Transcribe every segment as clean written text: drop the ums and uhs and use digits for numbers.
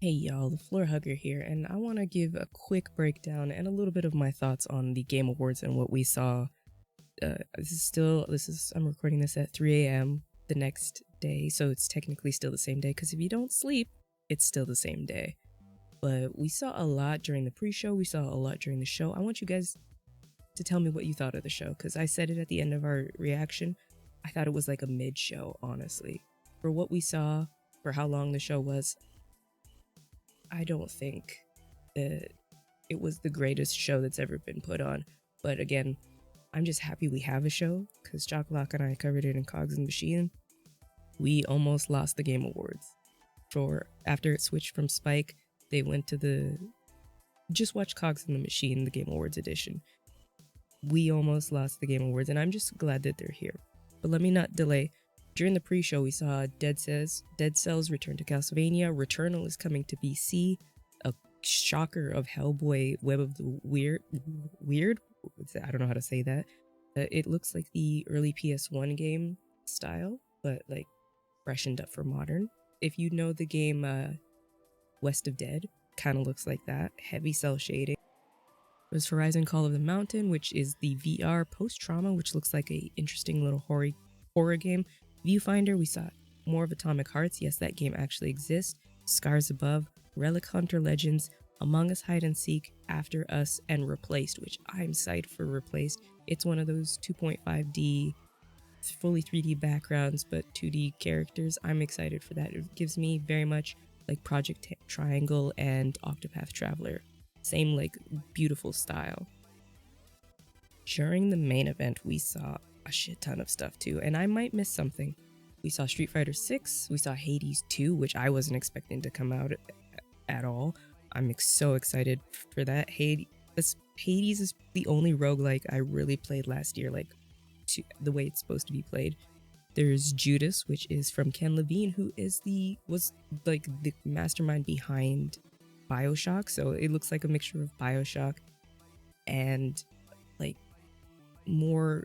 Hey y'all, TheFloorHugger here, and I want to give a quick breakdown and a little bit of my thoughts on the Game Awards and what we saw. I'm recording this at 3 a.m. the next day, so it's technically still the same day, because if you don't sleep, it's still the same day. But we saw a lot during the pre-show, we saw a lot during the show. I want you guys to tell me what you thought of the show, because I said it at the end of our reaction. I thought it was like a mid-show, honestly. For what we saw, for how long the show was, I don't think that it was the greatest show that's ever been put on. But again, I'm just happy we have a show, because Chocolate and I covered it in Cogs and Machine. We almost lost the Game Awards. After it switched from Spike, they went to just watch Cogs and the Machine, the Game Awards edition. We almost lost the Game Awards, and I'm just glad that they're here. But let me not delay. During the pre-show, we saw Dead Cells return to Castlevania, Returnal is coming to PC, a shocker of Hellboy Web of the Weird? I don't know how to say that. It looks like the early PS1 game style, but like freshened up for modern. If you know the game West of Dead, kind of looks like that, heavy cell shading. There's Horizon Call of the Mountain, which is the VR post-trauma, which looks like a interesting little horror game. Viewfinder, we saw more of Atomic Hearts. Yes, that game actually exists. Scars Above, Relic Hunter Legends, Among Us Hide and Seek, After Us, and Replaced, which I'm psyched for Replaced. It's one of those 2.5D, fully 3D backgrounds, but 2D characters. I'm excited for that. It gives me very much like Project Triangle and Octopath Traveler. Same like beautiful style. During the main event, we saw a shit ton of stuff too, and I might miss something. We saw Street Fighter 6, we saw Hades 2, which I wasn't expecting to come out at all. I'm so excited for that. Hades is the only roguelike I really played last year, like the way it's supposed to be played. There's Judas, which is from Ken Levine, who was like the mastermind behind BioShock, so it looks like a mixture of BioShock and like more,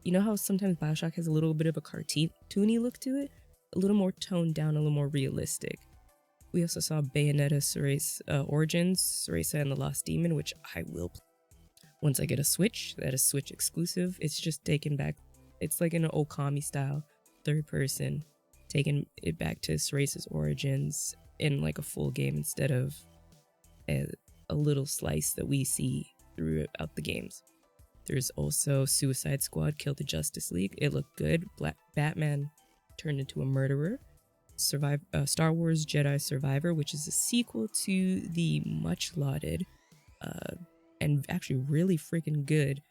you know how sometimes BioShock has a little bit of a cartoony look to it? A little more toned down, a little more realistic. We also saw Bayonetta Origins, Cereza and the Lost Demon, which I will play once I get a Switch. That is Switch exclusive. It's just taken back. It's like an Okami style, third person, taking it back to Cereza's Origins in like a full game instead of a little slice that we see throughout the games. There's also Suicide Squad Kill the Justice League. It looked good. Batman turned into a murderer. Star Wars Jedi Survivor, which is a sequel to the much lauded and actually really freaking good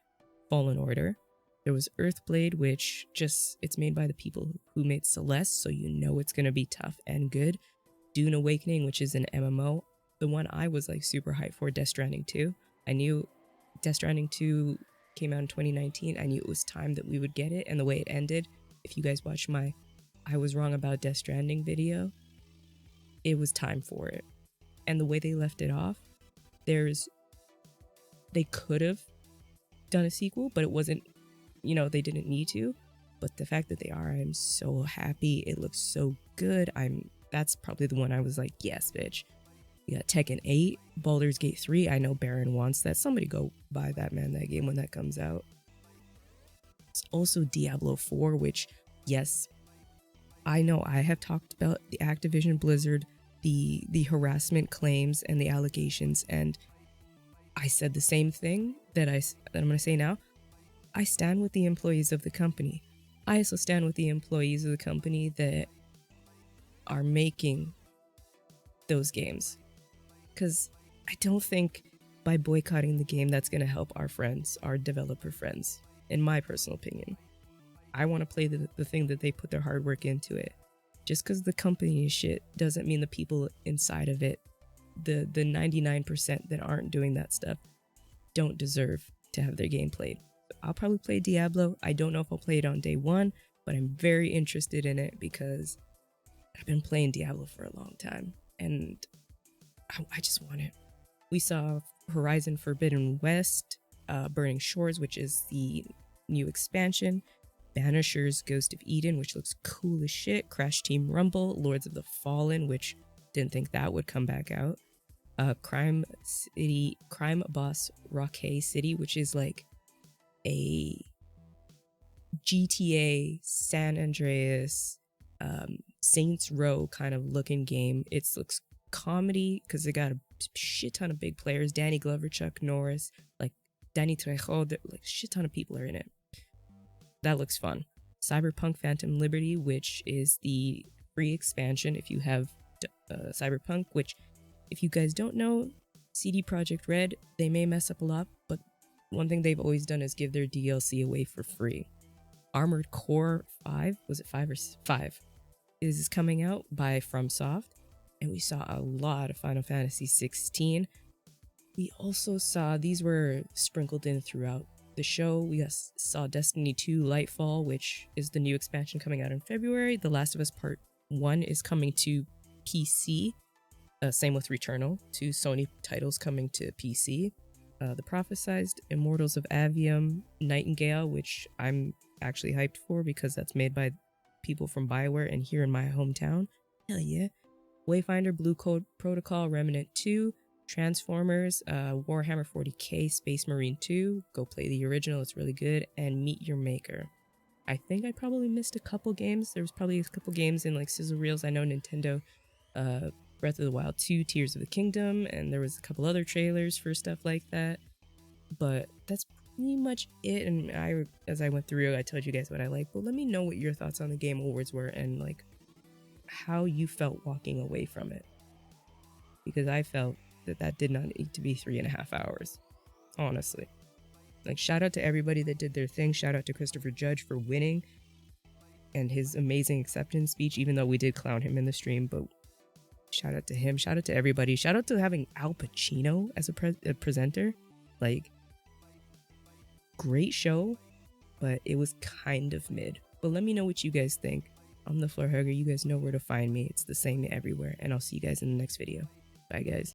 Fallen Order. There was Earthblade, which it's made by the people who made Celeste, so you know it's going to be tough and good. Dune Awakening, which is an MMO. The one I was like super hyped for, Death Stranding 2. I knew Death Stranding 2 came out in 2019. I knew it was time that we would get it, and the way it ended, if you guys watched my I was wrong about Death Stranding video, it was time for it. And the way they left it off, they could have done a sequel, but it wasn't, they didn't need to. But the fact that they are, I'm so happy. It looks so good. That's probably the one I was like, yes, bitch. We got Tekken 8, Baldur's Gate 3. I know Baron wants that. Somebody go buy that game when that comes out. It's also Diablo 4, which, yes, I know I have talked about the Activision Blizzard, the harassment claims and the allegations, and I said the same thing that I'm going to say now. I stand with the employees of the company. I also stand with the employees of the company that are making those games. Because I don't think by boycotting the game that's going to help our friends, our developer friends, in my personal opinion. I want to play the thing that they put their hard work into it. Just because the company is shit doesn't mean the people inside of it, the 99% that aren't doing that stuff, don't deserve to have their game played. So I'll probably play Diablo. I don't know if I'll play it on day one, but I'm very interested in it because I've been playing Diablo for a long time and I just want it. We saw Horizon Forbidden West, Burning Shores, which is the new expansion. Banisher's Ghost of Eden, which looks cool as shit. Crash Team Rumble, Lords of the Fallen, which Didn't think that would come back out. Crime Boss Rockay City, which is like a GTA San Andreas Saints Row kind of looking game. It looks comedy because they got a shit ton of big players. Danny Glover, Chuck Norris, like Danny Trejo, like shit ton of people are in it. That looks fun. Cyberpunk Phantom Liberty, which is the free expansion if you have Cyberpunk, which if you guys don't know, CD Projekt Red, they may mess up a lot, but one thing they've always done is give their DLC away for free. Armored Core 5, was it 5 or 5? Is coming out by FromSoft, and we saw a lot of Final Fantasy 16. We also saw, these were sprinkled in throughout the show. We saw Destiny 2 Lightfall, which is the new expansion coming out in February. The Last of Us Part 1 is coming to PC. Same with Returnal, 2 Sony titles coming to PC. The prophesized Immortals of Avium Nightingale, which I'm actually hyped for because that's made by people from BioWare and here in my hometown. Hell yeah. Wayfinder Blue Code Protocol Remnant 2, Transformers, Warhammer 40k Space Marine 2, go play the original, it's really good, and Meet Your Maker. I think I probably missed a couple games. There was probably a couple games in like sizzle reels. I know Nintendo, Breath of the Wild 2, Tears of the Kingdom, and there was a couple other trailers for stuff like that. But that's pretty much it. And as I went through, I told you guys what I like. But let me know what your thoughts on the Game Awards were and like how you felt walking away from it. Because I felt that did not need to be 3.5 hours. Honestly. Like, shout out to everybody that did their thing. Shout out to Christopher Judge for winning and his amazing acceptance speech, even though we did clown him in the stream. But shout out to him. Shout out to everybody. Shout out to having Al Pacino as a presenter. Like, great show, but it was kind of mid. But let me know what you guys think. I'm TheFloorHugger. You guys know where to find me. It's the same everywhere. And I'll see you guys in the next video. Bye, guys.